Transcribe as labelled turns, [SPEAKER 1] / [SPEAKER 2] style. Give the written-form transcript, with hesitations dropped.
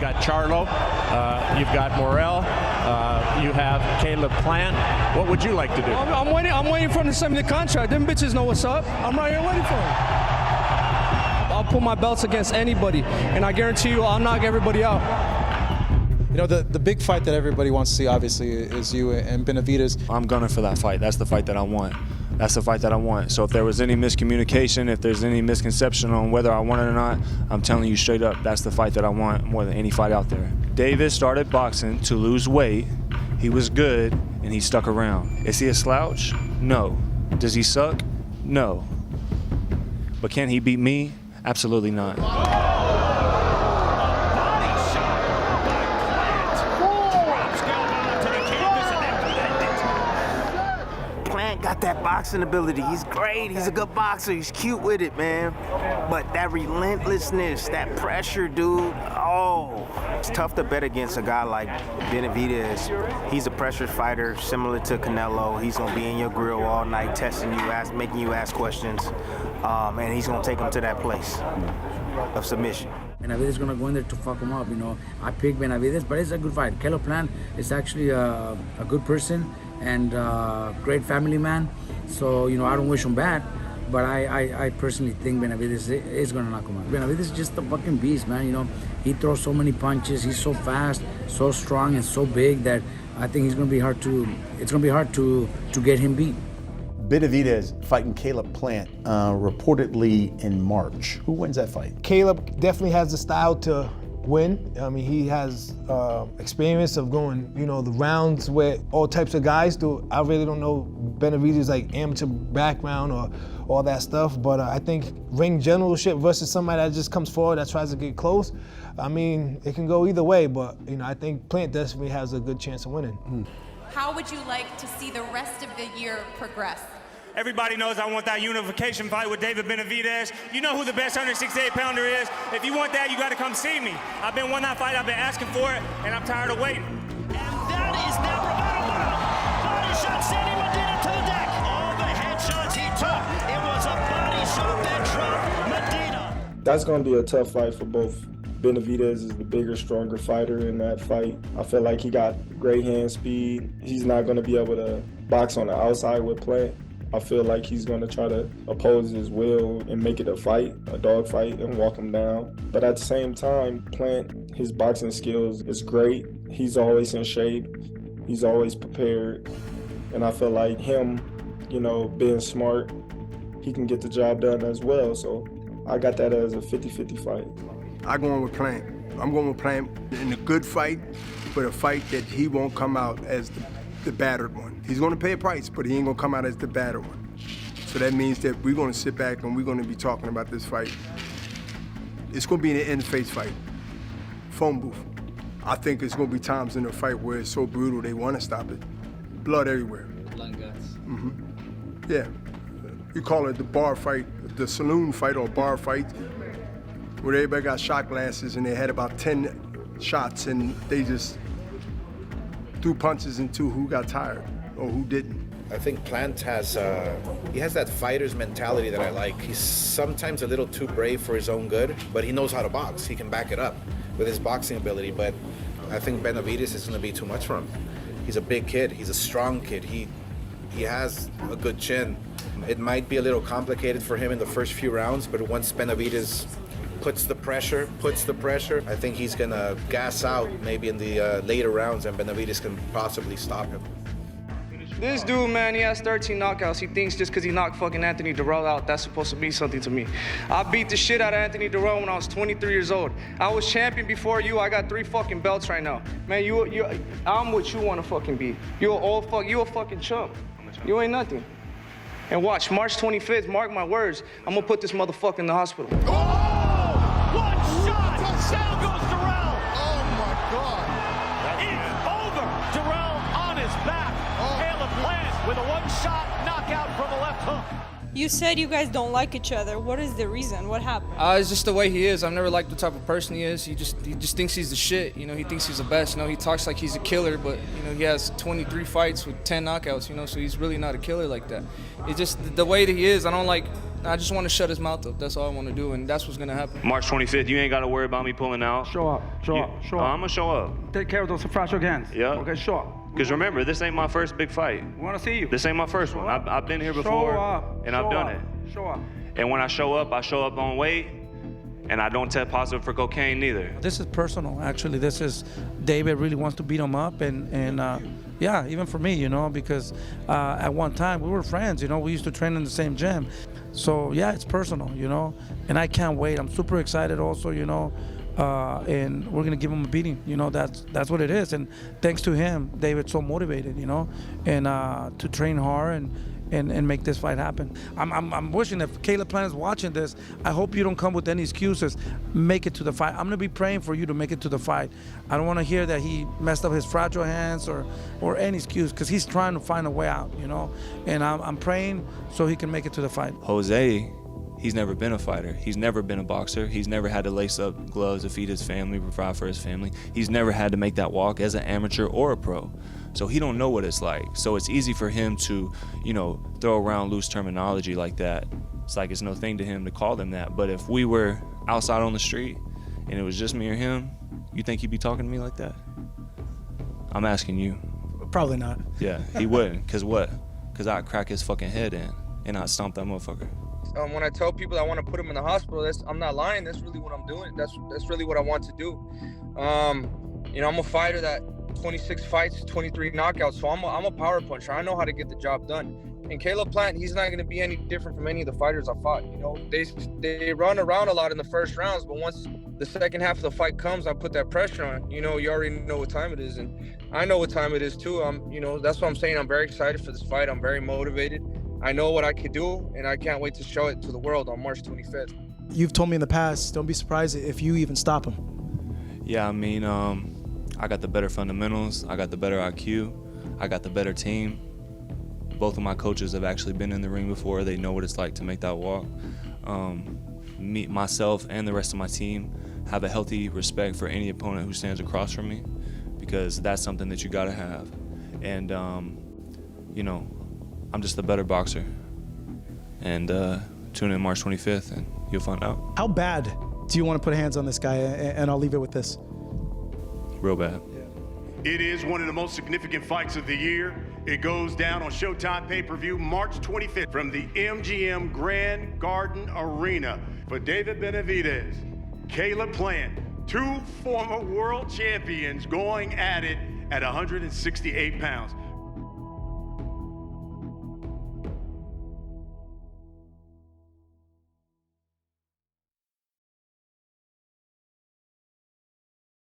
[SPEAKER 1] got Charlo, you've got Morrell, you have Caleb Plant. What would you like to do?
[SPEAKER 2] I'm waiting for him to send me the contract. Them bitches know what's up. I'm right here waiting for him. I'll put my belts against anybody, and I guarantee you I'll knock everybody out.
[SPEAKER 3] You know, the big fight that everybody wants to see, obviously, is you and Benavidez.
[SPEAKER 4] I'm gunning for that fight. That's the fight that I want. That's the fight that I want. So if there was any miscommunication, if there's any misconception on whether I want it or not, I'm telling you straight up, that's the fight that I want more than any fight out there. Davis started boxing to lose weight. He was good, and he stuck around. Is he a slouch? No. Does he suck? No. But can he beat me? Absolutely not.
[SPEAKER 5] Got that boxing ability. He's great. He's a good boxer. He's cute with it, man. But that relentlessness, that pressure, dude, oh. It's tough to bet against a guy like Benavidez. He's a pressure fighter, similar to Canelo. He's going to be in your grill all night, testing you, making you ask questions. And he's going to take him to that place of submission.
[SPEAKER 6] Benavidez is going to go in there to fuck him up, you know. I picked Benavidez, but it's a good fight. Caleb Plant is actually a good person and great family man. So, you know, I don't wish him bad, but I personally think Benavidez is going to knock him out. Benavidez is just a fucking beast, man, you know. He throws so many punches. He's so fast, so strong, and so big that I think it's going to be hard to get him beat.
[SPEAKER 7] Benavidez fighting Caleb Plant reportedly in March. Who wins that fight?
[SPEAKER 8] Caleb definitely has the style to win. I mean, he has experience of going, you know, the rounds where all types of guys do. I really don't know Benavidez' like amateur background or all that stuff, but I think ring generalship versus somebody that just comes forward that tries to get close, I mean, it can go either way, but you know, I think Plant definitely has a good chance of winning.
[SPEAKER 9] How would you like to see the rest of the year progress?
[SPEAKER 10] Everybody knows I want that unification fight with David Benavidez. You know who the best 168-pounder is. If you want that, you got to come see me. I've been wanting that fight. I've been asking for it, and I'm tired of waiting.
[SPEAKER 11] And that is now body shot sending Medina to the deck. All the headshots he took, it was a body shot that dropped Medina.
[SPEAKER 12] That's going to be a tough fight for both. Benavidez is the bigger, stronger fighter in that fight. I feel like he got great hand speed. He's not going to be able to box on the outside with Plant. I feel like he's going to try to oppose his will and make it a fight, a dog fight, and walk him down. But at the same time, Plant, his boxing skills is great. He's always in shape. He's always prepared. And I feel like him, you know, being smart, he can get the job done as well. So I got that as a 50-50 fight.
[SPEAKER 13] I'm going with Plant. I'm going with Plant in a good fight, but a fight that he won't come out as the battered one. He's going to pay a price, but he ain't going to come out as the battered one. So that means that we're going to sit back and we're going to be talking about this fight. It's going to be an in-face fight, phone booth. I think there's going to be times in the fight where it's so brutal they want to stop it. Blood everywhere.
[SPEAKER 14] Blood and guts.
[SPEAKER 13] Mm-hmm. Yeah. You call it the bar fight, the saloon fight or bar fight, where everybody got shot glasses and they had about 10 shots and they just threw punches into who got tired or who didn't.
[SPEAKER 15] I think Plant has that fighter's mentality that I like. He's sometimes a little too brave for his own good, but he knows how to box. He can back it up with his boxing ability, but I think Benavidez is going to be too much for him. He's a big kid. He's a strong kid. He has a good chin. It might be a little complicated for him in the first few rounds, but once Benavidez puts the pressure, I think he's gonna gas out maybe in the later rounds, and Benavidez can possibly stop him.
[SPEAKER 2] This dude, man, he has 13 knockouts. He thinks just because he knocked fucking Anthony Durrell out, that's supposed to mean something to me. I beat the shit out of Anthony Durrell when I was 23 years old. I was champion before you. I got 3 fucking belts right now. Man, I'm what you want to fucking be. You a fucking chump. You ain't nothing. And watch, March 25th, mark my words, I'm gonna put this motherfucker in the hospital.
[SPEAKER 11] One shot! Down goes Durrell!
[SPEAKER 16] Oh my God!
[SPEAKER 11] It's over! Durrell on his back. Caleb Plant with a one-shot knockout from the left hook.
[SPEAKER 9] You said you guys don't like each other. What is the reason? What happened?
[SPEAKER 2] It's just the way he is. I've never liked the type of person he is. He just thinks he's the shit. You know, he thinks he's the best. You know, he talks like he's a killer, but you know, he has 23 fights with 10 knockouts. You know, so he's really not a killer like that. It's just the way that he is. I don't like I just want to shut his mouth up. That's all I want to do, and that's what's gonna happen.
[SPEAKER 4] March 25th, you ain't got to worry about me pulling out.
[SPEAKER 14] Show up.
[SPEAKER 4] I'm going to show up.
[SPEAKER 14] Take care of those fragile hands.
[SPEAKER 4] Yeah.
[SPEAKER 14] Okay, show up.
[SPEAKER 4] Because remember, this ain't my first big fight.
[SPEAKER 14] We want to see you.
[SPEAKER 4] This ain't my first one. I've been here before, and I've done it.
[SPEAKER 14] Show up.
[SPEAKER 4] And when I show up on weight, and I don't test positive for cocaine neither.
[SPEAKER 6] This is personal, actually. This is, David really wants to beat him up, and yeah, even for me, you know, because at one time we were friends, you know, we used to train in the same gym. So yeah, it's personal, you know, and I can't wait. I'm super excited also, you know, and we're gonna give him a beating, you know. That's what it is. And thanks to him, David's so motivated, you know, and to train hard and make this fight happen. I'm wishing if Caleb Plant is watching this, I hope you don't come with any excuses. Make it to the fight. I'm gonna be praying for you to make it to the fight. I don't want to hear that he messed up his fragile hands or any excuse, because he's trying to find a way out, you know. And I'm praying so he can make it to the fight.
[SPEAKER 4] Jose, he's never been a fighter. He's never been a boxer. He's never had to lace up gloves to feed his family, provide for his family. He's never had to make that walk as an amateur or a pro. So he don't know what it's like. So it's easy for him to, you know, throw around loose terminology like that. It's like it's no thing to him to call them that. But if we were outside on the street and it was just me or him, you think he'd be talking to me like that? I'm asking you.
[SPEAKER 3] Probably not.
[SPEAKER 4] Yeah, he wouldn't. Cause what? Cause I'd crack his fucking head in and I'd stomp that motherfucker.
[SPEAKER 2] When I tell people I want to put him in the hospital, I'm not lying. That's really what I'm doing. That's really what I want to do. You know, I'm a fighter that 26 fights, 23 knockouts. So I'm a power puncher. I know how to get the job done. And Caleb Plant, he's not going to be any different from any of the fighters I fought. You know, they run around a lot in the first rounds, but once the second half of the fight comes, I put that pressure on. You know, you already know what time it is, and I know what time it is too. You know, that's what I'm saying. I'm very excited for this fight. I'm very motivated. I know what I could do, and I can't wait to show it to the world on March 25th.
[SPEAKER 3] You've told me in the past, don't be surprised if you even stop him.
[SPEAKER 4] Yeah, I mean, I got the better fundamentals. I got the better IQ. I got the better team. Both of my coaches have actually been in the ring before. They know what it's like to make that walk. Myself and the rest of my team have a healthy respect for any opponent who stands across from me, because that's something that you gotta have. And, you know, I'm just a better boxer. And tune in March 25th and you'll find out.
[SPEAKER 3] How bad do you want to put hands on this guy? And I'll leave it with this.
[SPEAKER 4] Real bad.
[SPEAKER 16] It is one of the most significant fights of the year. It goes down on Showtime pay-per-view March 25th from the MGM Grand Garden Arena. For David Benavidez, Caleb Plant, two former world champions going at it at 168 pounds.